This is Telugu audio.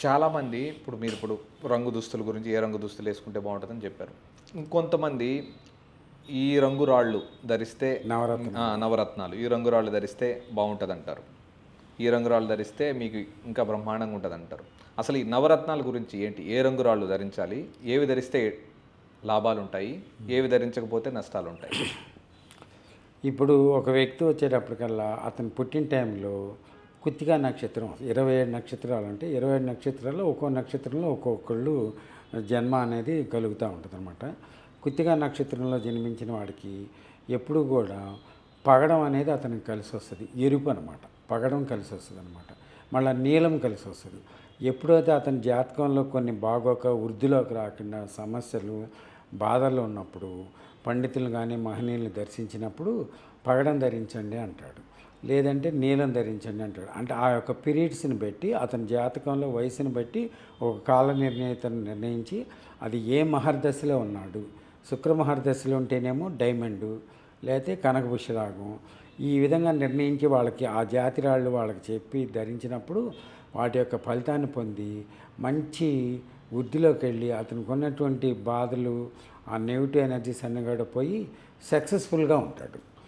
చాలామంది ఇప్పుడు రంగు దుస్తుల గురించి ఏ రంగు దుస్తులు వేసుకుంటే బాగుంటుందని చెప్పారు. ఇంకొంతమంది ఈ రంగు రాళ్ళు ధరిస్తే నవరత్నాలు ఈ రంగు రాళ్ళు ధరిస్తే బాగుంటుందంటారు. ఈ రంగు రాళ్ళు ధరిస్తే మీకు ఇంకా బ్రహ్మాండంగా ఉంటుందంటారు. అసలు ఈ నవరత్నాల గురించి ఏంటి? ఏ రంగు రాళ్ళు ధరించాలి? ఏవి ధరిస్తే లాభాలు ఉంటాయి? ఏవి ధరించకపోతే నష్టాలు ఉంటాయి? ఇప్పుడు ఒక వ్యక్తి వచ్చేటప్పటికల్లా అతను పుట్టిన టైంలో కృత్తికా నక్షత్రం 27 నక్షత్రాలు అంటే 27 నక్షత్రాల్లో ఒక్కో నక్షత్రంలో ఒక్కొక్కళ్ళు జన్మ అనేది కలుగుతూ ఉంటుంది అనమాట. కృత్తికా నక్షత్రంలో జన్మించిన వాడికి ఎప్పుడు కూడా పగడం అనేది అతనికి కలిసి వస్తుంది. ఎరుపు అనమాట, పగడం కలిసి వస్తుంది అనమాట. మళ్ళీ నీలం కలిసి వస్తుంది. ఎప్పుడైతే అతని జాతకంలో కొన్ని బాగోక వృద్ధిలోకి రాకుండా సమస్యలు బాధల్లో ఉన్నప్పుడు పండితులు కానీ మహనీయులను దర్శించినప్పుడు పగడం ధరించండి అంటాడు, లేదంటే నీలం ధరించండి అంటాడు. అంటే ఆ యొక్క పీరియడ్స్ని బట్టి అతని జాతకంలో వయసుని బట్టి ఒక కాల నిర్ణయితను నిర్ణయించి అది ఏ మహర్దశలో ఉన్నాడు. శుక్ర మహర్దశలో ఉంటేనేమో డైమండు లేకపోతే కనకపుష్యరాగం ఈ విధంగా నిర్ణయించి వాళ్ళకి ఆ జాతి రాళ్ళు వాళ్ళకి చెప్పి ధరించినప్పుడు వాటి యొక్క ఫలితాన్ని పొంది మంచి వృద్ధిలోకి వెళ్ళి అతనికి ఉన్నటువంటి బాధలు ఆ నెగిటివ్ ఎనర్జీస్ అన్నీ కూడా పోయి సక్సెస్ఫుల్గా ఉంటాడు.